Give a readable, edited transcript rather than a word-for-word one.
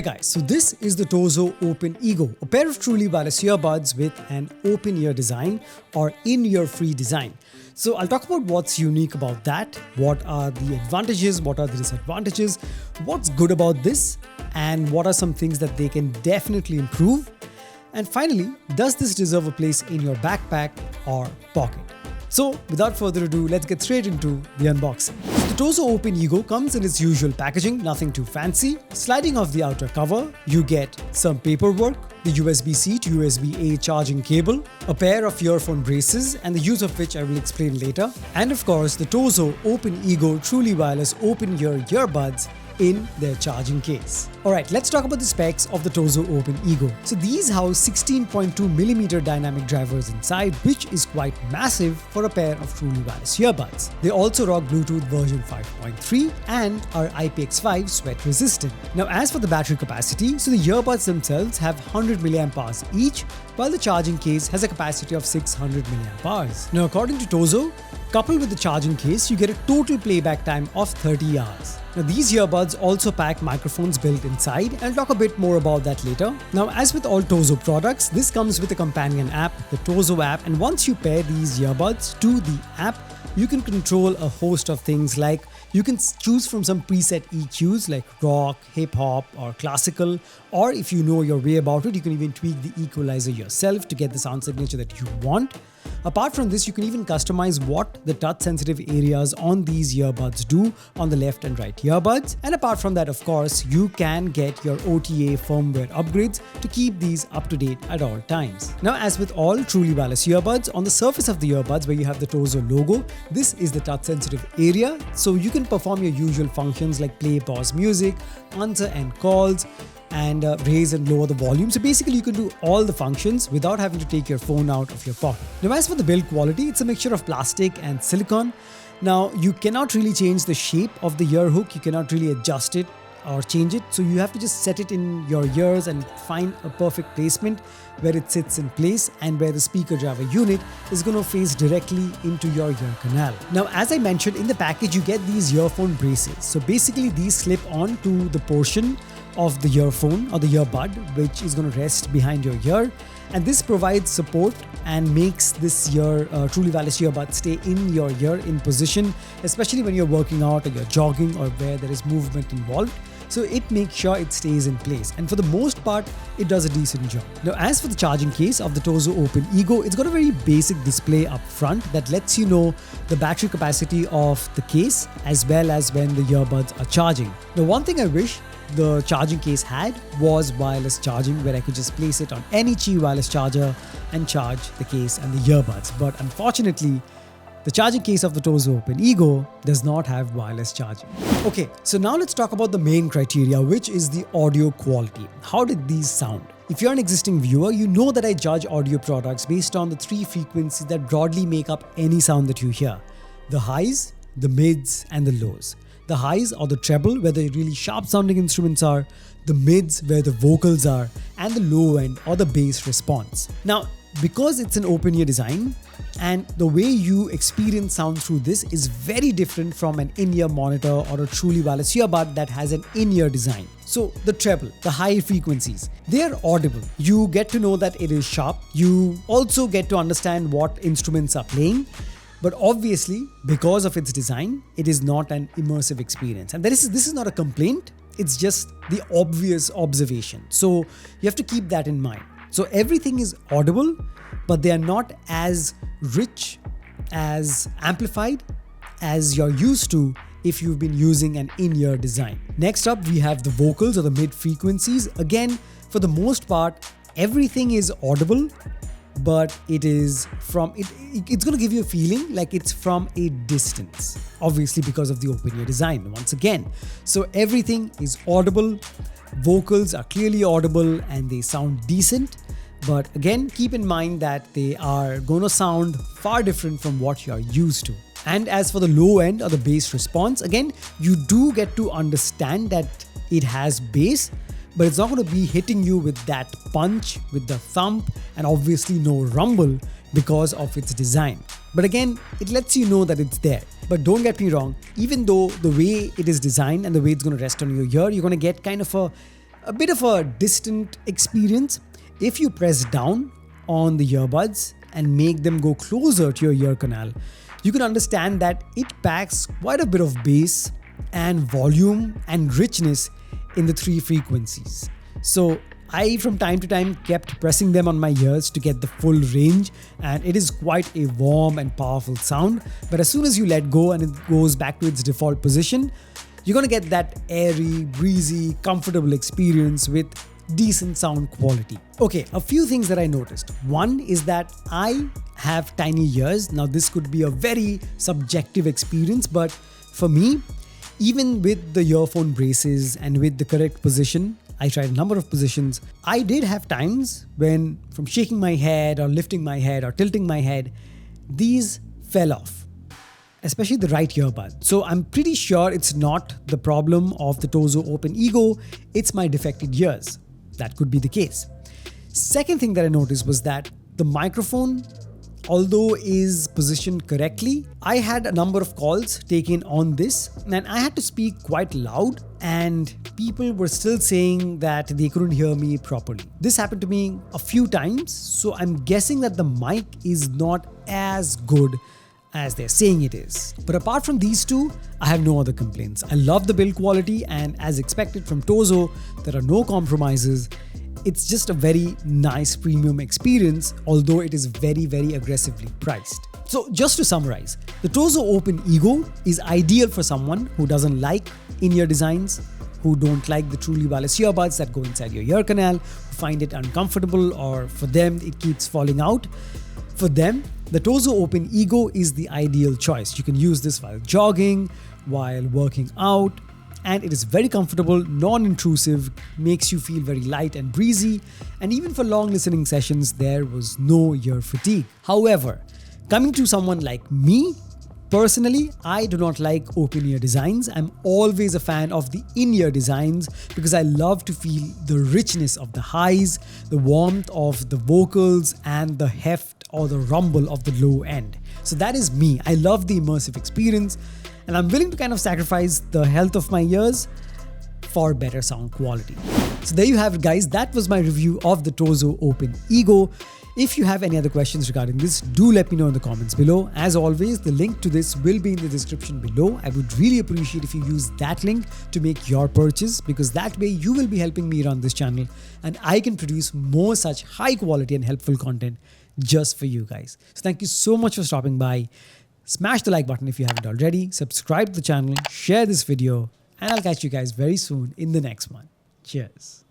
Hi guys, so this is the TOZO OpenEgo, a pair of truly wireless earbuds with an open ear design or in-ear free design. So I'll talk about what's unique about that, what are the advantages, what are the disadvantages, what's good about this, and what are some things that they can definitely improve. And finally, does this deserve a place in your backpack or pocket? So without further ado, let's get straight into the unboxing. The TOZO OpenEgo comes in its usual packaging, nothing too fancy. Sliding off the outer cover, you get some paperwork, the USB-C to USB-A charging cable, a pair of earphone braces, and the use of which I will explain later, and of course the TOZO OpenEgo truly wireless open ear earbuds in their charging case. Alright, let's talk about the specs of the TOZO OpenEgo. So these house 16.2mm dynamic drivers inside, which is quite massive for a pair of truly wireless earbuds. They also rock Bluetooth version 5.3 and are IPX5 sweat resistant. Now as for the battery capacity, so the earbuds themselves have 100 mAh each, while the charging case has a capacity of 600 mAh. Now according to TOZO, coupled with the charging case, you get a total playback time of 30 hours. Now these earbuds also pack microphones built inside, and I'll talk a bit more about that later. Now as with all TOZO products, this comes with a companion app, the TOZO app, and once you pair these earbuds to the app, you can control a host of things like you can choose from some preset EQs like rock, hip hop or classical, or if you know your way about it, you can even tweak the equalizer yourself to get the sound signature that you want. Apart from this, you can even customize what the touch sensitive areas on these earbuds do on the left and right earbuds. And apart from that, of course, you can get your OTA firmware upgrades to keep these up to date at all times. Now, as with all truly wireless earbuds, on the surface of the earbuds where you have the TOZO logo, this is the touch sensitive area. So you can perform your usual functions like play, pause music, answer and calls, and raise and lower the volume. So basically you can do all the functions without having to take your phone out of your pocket. Now as for the build quality, it's a mixture of plastic and silicone. Now you cannot really change the shape of the ear hook, you cannot really adjust it or change it, so you have to just set it in your ears and find a perfect placement where it sits in place and where the speaker driver unit is going to face directly into your ear canal. Now as I mentioned, in the package you get these earphone braces. So basically these slip on to the portion of the earphone or the earbud, which is going to rest behind your ear, and this provides support and makes this truly wireless earbud stay in your ear in position, especially when you're working out or you're jogging or where there is movement involved. So it makes sure it stays in place, and for the most part it does a decent job. Now as for the charging case of the TOZO OpenEgo, it's got a very basic display up front that lets you know the battery capacity of the case as well as when the earbuds are charging. Now one thing I wish the charging case had was wireless charging, where I could just place it on any Qi wireless charger and charge the case and the earbuds. But unfortunately, the charging case of the TOZO OpenEgo does not have wireless charging. Okay, so now let's talk about the main criteria, which is the audio quality. How did these sound? If you're an existing viewer, you know that I judge audio products based on the three frequencies that broadly make up any sound that you hear: the highs, the mids, and the lows. The highs or the treble, where the really sharp sounding instruments are, the mids where the vocals are, and the low end or the bass response. Now, because it's an open ear design and the way you experience sound through this is very different from an in-ear monitor or a truly wireless earbud that has an in-ear design. So the treble, the high frequencies, they are audible. You get to know that it is sharp. You also get to understand what instruments are playing. But obviously, because of its design, it is not an immersive experience. And this is not a complaint, it's just the obvious observation. So you have to keep that in mind. So everything is audible, but they are not as rich, as amplified as you're used to if you've been using an in-ear design. Next up, we have the vocals or the mid frequencies. Again, for the most part, everything is audible, but it's going to give you a feeling like it's from a distance, obviously because of the open ear design once again. So everything is audible, vocals are clearly audible and they sound decent, but again keep in mind that they are going to sound far different from what you're used to. And as for the low end or the bass response, again you do get to understand that it has bass, but it's not going to be hitting you with that punch, with the thump, and obviously no rumble because of its design. But again, it lets you know that it's there. But don't get me wrong, even though the way it is designed and the way it's going to rest on your ear, you're going to get kind of a a bit of a distant experience. If you press down on the earbuds and make them go closer to your ear canal, you can understand that it packs quite a bit of bass and volume and richness in the 3 frequencies. So I from time to time kept pressing them on my ears to get the full range, and it is quite a warm and powerful sound. But as soon as you let go and it goes back to its default position, you're gonna get that airy, breezy, comfortable experience with decent sound quality. Okay, a few things that I noticed. One is that I have tiny ears. Now this could be a very subjective experience, but for me, even with the earphone braces and with the correct position, I tried a number of positions. I did have times when, from shaking my head or lifting my head or tilting my head, these fell off, especially the right earbud. So I'm pretty sure it's not the problem of the TOZO OpenEgo, it's my defected ears. That could be the case. Second thing that I noticed was that the microphone, although is positioned correctly, I had a number of calls taken on this and I had to speak quite loud and people were still saying that they couldn't hear me properly. This happened to me a few times, so I'm guessing that the mic is not as good as they're saying it is. But apart from these two, I have no other complaints. I love the build quality, and as expected from TOZO, there are no compromises. It's just a very nice premium experience, although it is very, very aggressively priced. So just to summarize, the TOZO OpenEgo is ideal for someone who doesn't like in-ear designs, who don't like the truly wireless earbuds that go inside your ear canal, who find it uncomfortable, or for them it keeps falling out. For them, the TOZO OpenEgo is the ideal choice. You can use this while jogging, while working out, and it is very comfortable, non-intrusive, makes you feel very light and breezy, and even for long listening sessions, there was no ear fatigue. However, coming to someone like me, personally, I do not like open-ear designs. I'm always a fan of the in-ear designs because I love to feel the richness of the highs, the warmth of the vocals, and the heft or the rumble of the low end. So that is me. I love the immersive experience, and I'm willing to kind of sacrifice the health of my ears for better sound quality. So there you have it, guys. That was my review of the TOZO OpenEgo. If you have any other questions regarding this, do let me know in the comments below. As always, the link to this will be in the description below. I would really appreciate if you use that link to make your purchase, because that way you will be helping me run this channel and I can produce more such high quality and helpful content just for you guys. So thank you so much for stopping by. Smash the like button if you haven't already, subscribe to the channel, share this video, and I'll catch you guys very soon in the next one. Cheers.